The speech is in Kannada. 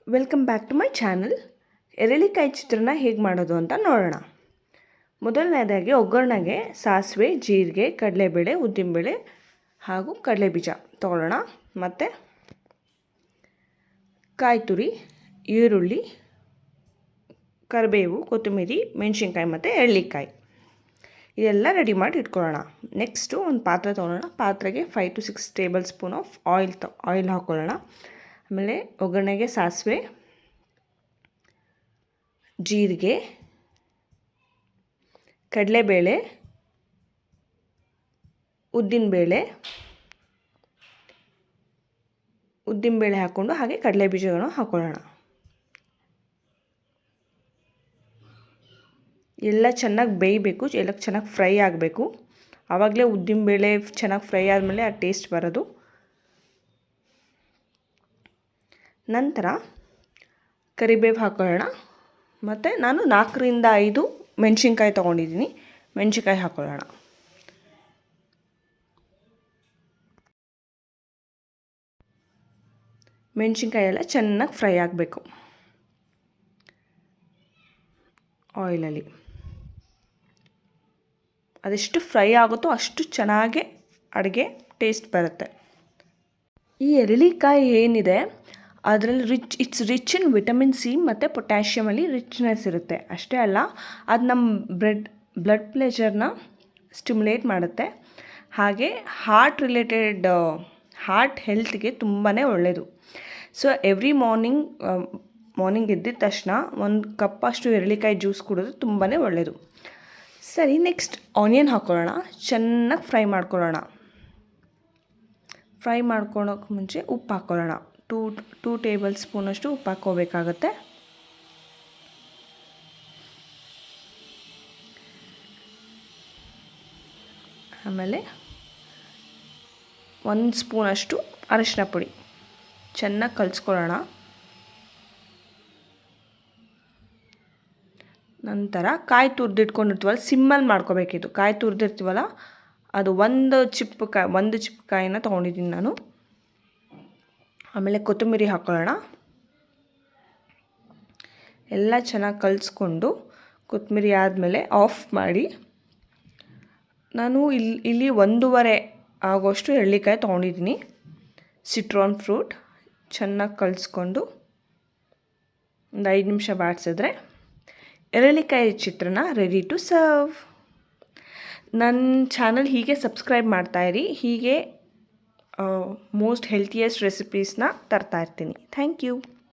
Welcome back to my channel. ಎರೆಳಿಕಾಯಿ ಚಿತ್ರಾನ್ನ ಹೇಗೆ ಮಾಡೋದು ಅಂತ ನೋಡೋಣ. ಮೊದಲನೇದಾಗಿ ಒಗ್ಗರಣೆಗೆ ಸಾಸಿವೆ, ಜೀರಿಗೆ, ಕಡಲೆಬೇಳೆ, ಉದ್ದಿನಬೇಳೆ ಹಾಗೂ ಕಡಲೆಬೀಜ ತೊಗೊಳ್ಳೋಣ. ಮತ್ತು ಕಾಯಿ ತುರಿ, ಈರುಳ್ಳಿ, ಕರಿಬೇವು, ಕೊತ್ತಂಬರಿ, ಮೆಣಸಿನ್ಕಾಯಿ ಮತ್ತು ಎಳ್ಳಿಕಾಯಿ ಇದೆಲ್ಲ ರೆಡಿ ಮಾಡಿ ಇಟ್ಕೊಳ್ಳೋಣ. ನೆಕ್ಸ್ಟು ಒಂದು ಪಾತ್ರೆ ತೊಗೊಳ್ಳೋಣ. ಪಾತ್ರೆಗೆ 5 to 6 table spoon of oil ಹಾಕ್ಕೊಳ್ಳೋಣ. ಆಮೇಲೆ ಒಗ್ಗರಣೆಗೆ ಸಾಸಿವೆ, ಜೀರಿಗೆ, ಕಡಲೆಬೇಳೆ, ಉದ್ದಿನಬೇಳೆ ಹಾಕ್ಕೊಂಡು ಹಾಗೆ ಕಡಲೆ ಬೀಜಗಳನ್ನು ಹಾಕ್ಕೊಳ್ಳೋಣ. ಎಲ್ಲ ಚೆನ್ನಾಗಿ ಬೇಯಬೇಕು, ಎಲ್ಲ ಚೆನ್ನಾಗಿ ಫ್ರೈ ಆಗಬೇಕು. ಆವಾಗಲೇ ಉದ್ದಿನಬೇಳೆ ಚೆನ್ನಾಗಿ ಫ್ರೈ ಆದಮೇಲೆ ಆ ಟೇಸ್ಟ್ ಬರೋದು. ನಂತರ ಕರಿಬೇವು ಹಾಕ್ಕೊಳ್ಳೋಣ. ಮತ್ತು ನಾನು 4 ರಿಂದ 5 ಮೆಣಸಿನ್ಕಾಯಿ ತೊಗೊಂಡಿದ್ದೀನಿ. ಮೆಣಸಿನ್ಕಾಯಿ ಹಾಕ್ಕೊಳ್ಳೋಣ. ಮೆಣಸಿನ್ಕಾಯಿ ಎಲ್ಲ ಚೆನ್ನಾಗಿ ಫ್ರೈ ಆಗಬೇಕು ಆಯಿಲಲ್ಲಿ. ಅದೆಷ್ಟು ಫ್ರೈ ಆಗುತ್ತೋ ಅಷ್ಟು ಚೆನ್ನಾಗಿ ಅಡುಗೆ ಟೇಸ್ಟ್ ಬರುತ್ತೆ. ಈ ಎರೆಳಿಕಾಯಿ ಏನಿದೆ ಅದರಲ್ಲಿ it's rich in vitamin C ಮತ್ತು ಪೊಟ್ಯಾಷಿಯಮಲ್ಲಿ ರಿಚ್ನೆಸ್ ಇರುತ್ತೆ. ಅಷ್ಟೇ ಅಲ್ಲ, ಅದು ನಮ್ಮ ಬ್ಲಡ್ ಪ್ರೆಷರ್ನ ಸ್ಟಿಮ್ಯುಲೇಟ್ ಮಾಡುತ್ತೆ. ಹಾಗೆ ಹಾರ್ಟ್ ಹೆಲ್ತ್ಗೆ ತುಂಬಾ ಒಳ್ಳೆಯದು. ಸೊ ಎವ್ರಿ ಮಾರ್ನಿಂಗ್ ಎದ್ದಿದ ತಕ್ಷಣ 1 ಕಪ್ಪಷ್ಟು ಎರೆಳಿಕಾಯಿ ಜ್ಯೂಸ್ ಕುಡಿದ್ರೆ ತುಂಬಾ ಒಳ್ಳೆಯದು. ಸರಿ, ನೆಕ್ಸ್ಟ್ ಆನಿಯನ್ ಹಾಕ್ಕೊಳ್ಳೋಣ. ಚೆನ್ನಾಗಿ ಫ್ರೈ ಮಾಡ್ಕೊಳ್ಳೋಣ. ಫ್ರೈ ಮಾಡ್ಕೊಳ್ಳೋಕೆ ಮುಂಚೆ ಉಪ್ಪು ಹಾಕ್ಕೊಳ್ಳೋಣ. 2 ಟೇಬಲ್ ಸ್ಪೂನಷ್ಟು ಉಪ್ಪು ಹಾಕ್ಕೋಬೇಕಾಗತ್ತೆ. ಆಮೇಲೆ 1 ಸ್ಪೂನಷ್ಟು ಅರಿಶಿನ ಪುಡಿ ಚೆನ್ನಾಗಿ ಕಲಿಸ್ಕೊಳ್ಳೋಣ. ನಂತರ ಕಾಯಿ ತುರಿದಿಟ್ಕೊಂಡಿರ್ತೀವಲ್ಲ, ಸಿಮ್ಮಲ್ಲಿ ಮಾಡ್ಕೋಬೇಕಿತ್ತು. ಕಾಯಿ ತುರಿದಿರ್ತೀವಲ್ಲ, ಅದು ಒಂದು ಚಿಪ್ಪು ಕಾಯಿನ ತೊಗೊಂಡಿದ್ದೀನಿ ನಾನು. ಆಮೇಲೆ ಕೊತ್ತಂಬರಿ ಹಾಕ್ಕೊಳ್ಳೋಣ. ಎಲ್ಲ ಚೆನ್ನಾಗಿ ಕಲಿಸ್ಕೊಂಡು ಕೊತ್ತಂಬರಿ ಆದಮೇಲೆ ಆಫ್ ಮಾಡಿ, ನಾನು ಇಲ್ಲಿ 1.5 ಆಗೋಷ್ಟು ಎಳ್ಳಿಕಾಯಿ ತೊಗೊಂಡಿದ್ದೀನಿ. ಸಿಟ್ರಾನ್ ಫ್ರೂಟ್ ಚೆನ್ನಾಗಿ ಕಲಿಸ್ಕೊಂಡು ಒಂದು 5 ನಿಮಿಷ ಬಾಡಿಸಿದ್ರೆ ಎರೆಳಿಕಾಯಿ ಚಿತ್ರಾನ್ನ ರೆಡಿ ಟು ಸರ್ವ್. ನನ್ನ ಚಾನಲ್ ಹೀಗೆ ಸಬ್ಸ್ಕ್ರೈಬ್ ಮಾಡ್ತಾಯಿರಿ. ಹೀಗೆ ಮೋಸ್ಟ್ ಹೆಲ್ತಿಯೆಸ್ಟ್ ರೆಸಿಪೀಸ್ನ ತರ್ತಾ ಇರ್ತೀನಿ. Thank you.